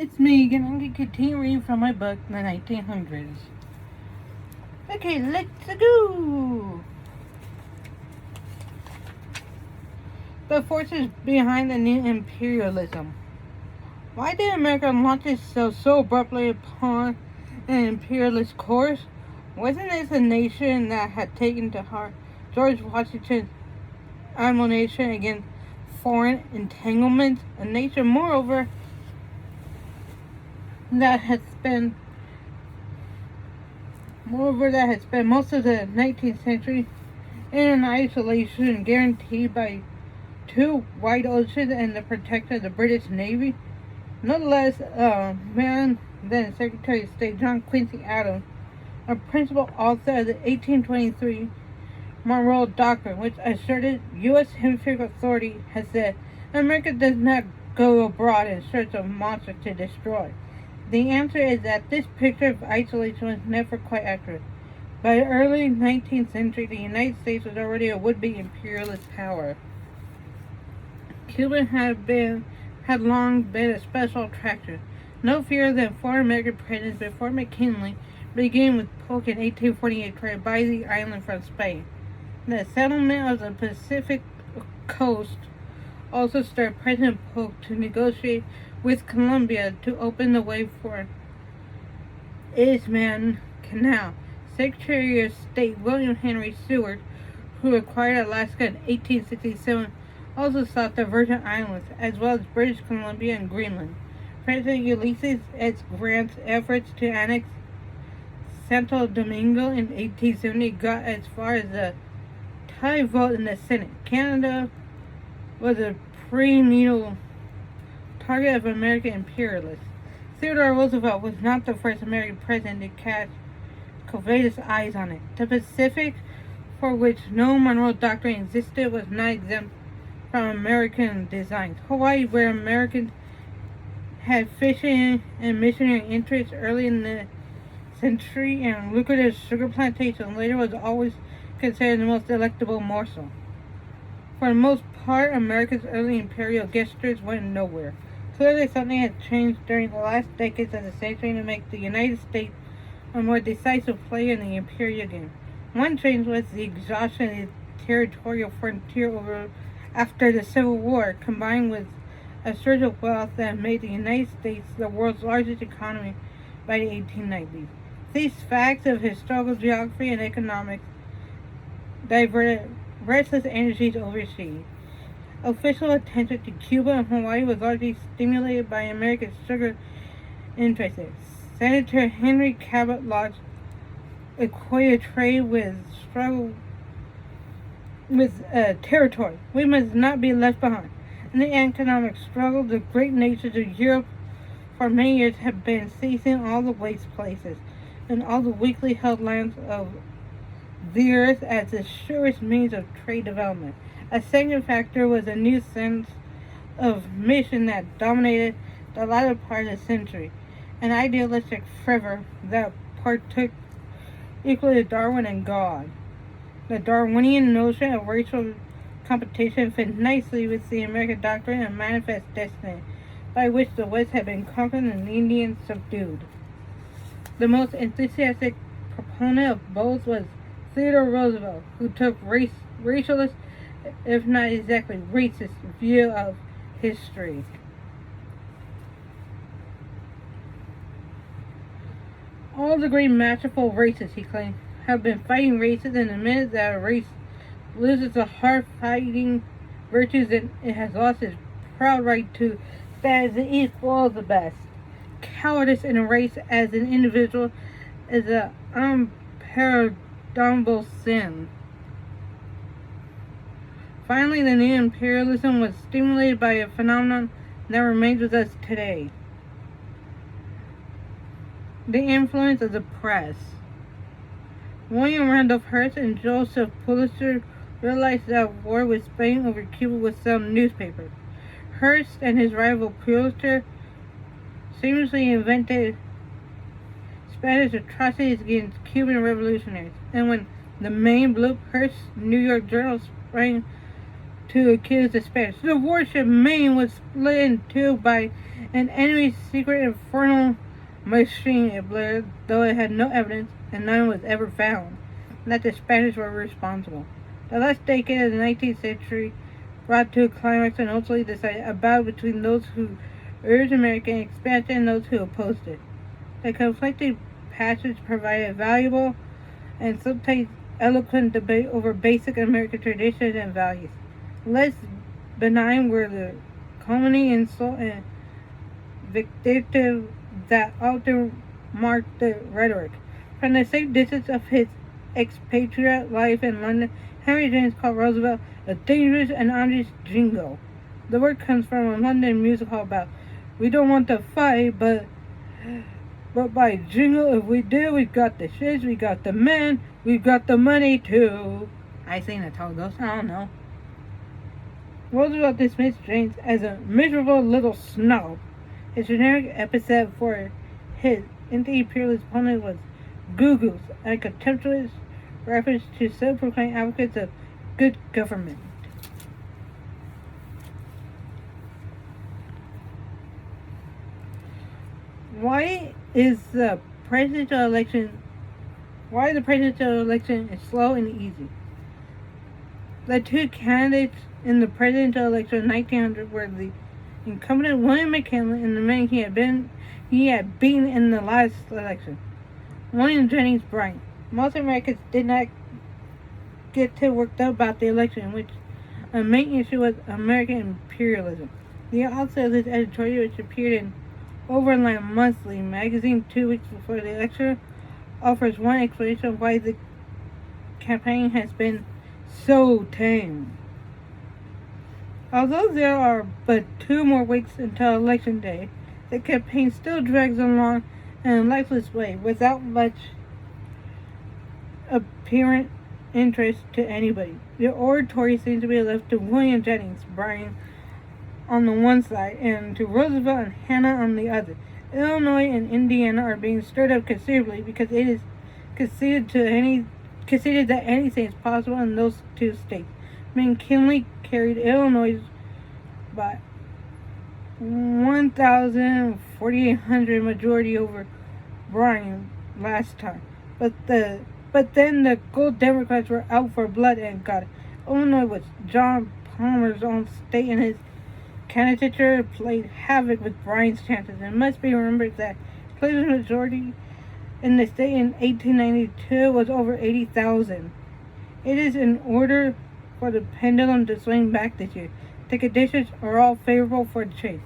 it's me again. I'm going to continue reading from my book, The 1900s. Okay, let's go! The forces behind the new imperialism. Why did America launch itself so abruptly upon an imperialist course? Wasn't this a nation that had taken to heart George Washington's admonition against foreign entanglements? A nation, moreover, that had spent most of the 19th century in isolation, guaranteed by two wide oceans and the protection of the British Navy. No less a man than Secretary of State John Quincy Adams, a principal author of the 1823 Monroe Doctrine, which asserted U.S. hemispheric authority, has said, America does not go abroad in search of monsters to destroy. The answer is that this picture of isolation was never quite accurate. By the early 19th century, the United States was already a would-be imperialist power. Cuba had long been a special attraction. No fewer than 4 American presidents before McKinley, beginning with Polk in 1848, tried to buy the island from Spain. The settlement of the Pacific coast also stirred President Polk to negotiate with Colombia to open the way for Isthmian Canal. Secretary of State William Henry Seward, who acquired Alaska in 1867, also sought the Virgin Islands, as well as British Columbia and Greenland. President Ulysses S. Grant's efforts to annex Santo Domingo in 1870 got as far as the tie vote in the Senate. Canada was a perennial target of American imperialists. Theodore Roosevelt was not the first American president to catch covetous eyes on it. The Pacific, for which no Monroe Doctrine existed, was not exempt from American designs. Hawaii, where Americans had fishing and missionary interests early in the century and lucrative sugar plantations, later was always considered the most delectable morsel. For the most part, America's early imperial gestures went nowhere. Clearly, something had changed during the last decades of the century to make the United States a more decisive player in the imperial game. One change was the exhaustion of the territorial frontier after the Civil War, combined with a surge of wealth that made the United States the world's largest economy by the 1890s. These facts of historical geography and economics diverted restless energies overseas. Official attention to Cuba and Hawaii was largely stimulated by American sugar interests. Senator Henry Cabot Lodge equated trade with struggle with territory. We must not be left behind. In the economic struggle, the great nations of Europe for many years have been seizing all the waste places and all the weakly held lands of the earth as the surest means of trade development. A second factor was a new sense of mission that dominated the latter part of the century, an idealistic fervor that partook equally of Darwin and God. The Darwinian notion of racial competition fit nicely with the American doctrine of manifest destiny, by which the West had been conquered and the Indians subdued. The most enthusiastic proponent of both was Theodore Roosevelt, who took racialist, if not exactly racist, view of history. All the great masterful races, he claimed, have been fighting races, and the minute that a race loses the hard-fighting virtues, it has lost its proud right to stand as the equal of the best. Cowardice in a race as an individual is an unpardonable sin. Finally, the new imperialism was stimulated by a phenomenon that remains with us today: the influence of the press. William Randolph Hearst and Joseph Pulitzer realized that war with Spain over Cuba would sell newspapers. Hearst and his rival Pulitzer seamlessly invented Spanish atrocities against Cuban revolutionaries, and when the Maine blew, Hearst's New York Journal sprang to accuse the Spanish. The warship Maine was split in two by an enemy's secret infernal machine, it blared, though it had no evidence and none was ever found that the Spanish were responsible. The last decade of the 19th century brought to a climax and ultimately decided a battle between those who urged American expansion and those who opposed it. The conflicting passions provided a valuable and sometimes eloquent debate over basic American traditions and values. Less benign were the calumny, insult, and vindictive that often marked the rhetoric. From the safe distance of his expatriate life in London, Henry James called Roosevelt a dangerous and honest jingo. The word comes from a London music hall about, "We don't want to fight, but by jingle, if we do, we've got the shiz, we got the men, we've got the money too." I sing that's how it goes. I don't know. Roosevelt dismissed James as a miserable little snob. His generic epithet for his anti-imperialist opponent was "Goo-Goos," a contemptuous reference to self-proclaimed advocates of good government. Why the presidential election is slow and easy? The two candidates in the presidential election of 1900 were the incumbent William McKinley and the man he had beaten in the last election, William Jennings Bryan. Most Americans did not get too worked up about the election, which a main issue was American imperialism. The author of this editorial, which appeared in Overland Monthly magazine 2 weeks before the election, offers one explanation of why the campaign has been so tame. Although there are but 2 more weeks until Election Day, the campaign still drags along in a lifeless way without much apparent interest to anybody. The oratory seems to be left to William Jennings Bryan on the one side and to Roosevelt and Hanna on the other. Illinois and Indiana are being stirred up considerably because it is conceded that anything is possible in those 2 states. McKinley carried Illinois by 1,400 majority over Bryan last time, but then the Gold Democrats were out for blood and got it. Illinois was John Palmer's own state, and his candidature played havoc with Bryan's chances. It must be remembered that Cleveland's majority in the state in 1892 was over 80,000. It is in order for the pendulum to swing back this year. The conditions are all favorable for the change.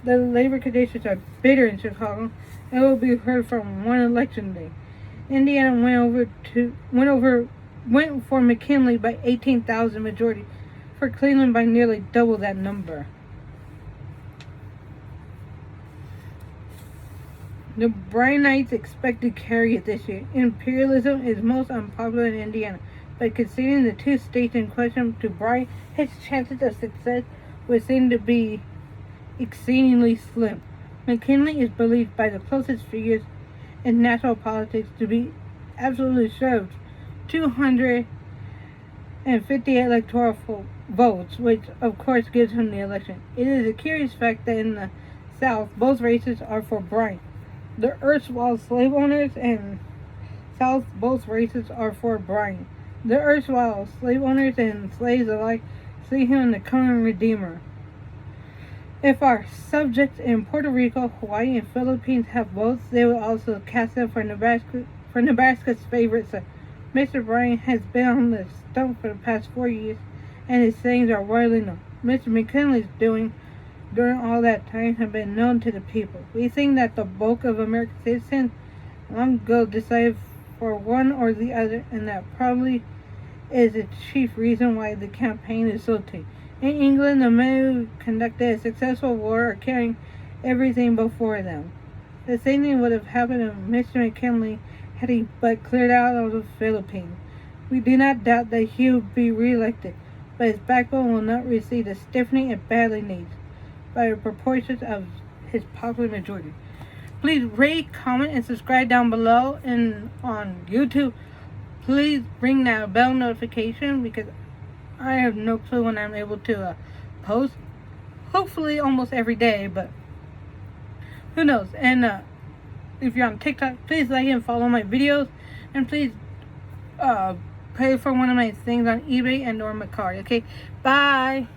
The labor conditions are bitter in Chicago, and will be heard from one election day. Indiana went for McKinley by 18,000 majority, for Cleveland by nearly double that number. The Bryanites expect to carry it this year. Imperialism is most unpopular in Indiana, but conceding the 2 states in question to Bryan, his chances of success would seem to be exceedingly slim. McKinley is believed by the closest figures in national politics to be absolutely sure of 250 electoral votes, which of course gives him the election. It is a curious fact that in the South, both races are for Bryan. The erstwhile slave owners and South, both races are for Bryan. The erstwhile slave owners and slaves alike see him the coming redeemer. If our subjects in Puerto Rico, Hawaii, and Philippines have votes, they will also cast them for Nebraska's favorite son. Mr. Bryan has been on the stump for the past 4 years, and his sayings are widely known. Mr. McKinley's doing during all that time have been known to the people. We think that the bulk of American citizens long ago decided for one or the other, and that probably is the chief reason why the campaign is so tame. In England, the men who conducted a successful war are carrying everything before them. The same thing would have happened to Mr. McKinley had he but cleared out of the Philippines. We do not doubt that he will be re-elected, but his backbone will not receive the stiffening it badly needs by the proportions of his popular majority. Please rate, comment, and subscribe down below, and on YouTube, please ring that bell notification because I have no clue when I'm able to post. Hopefully almost every day, but who knows. And if you're on TikTok, please like and follow my videos, and please pay for one of my things on eBay and or Mercari. Okay, bye.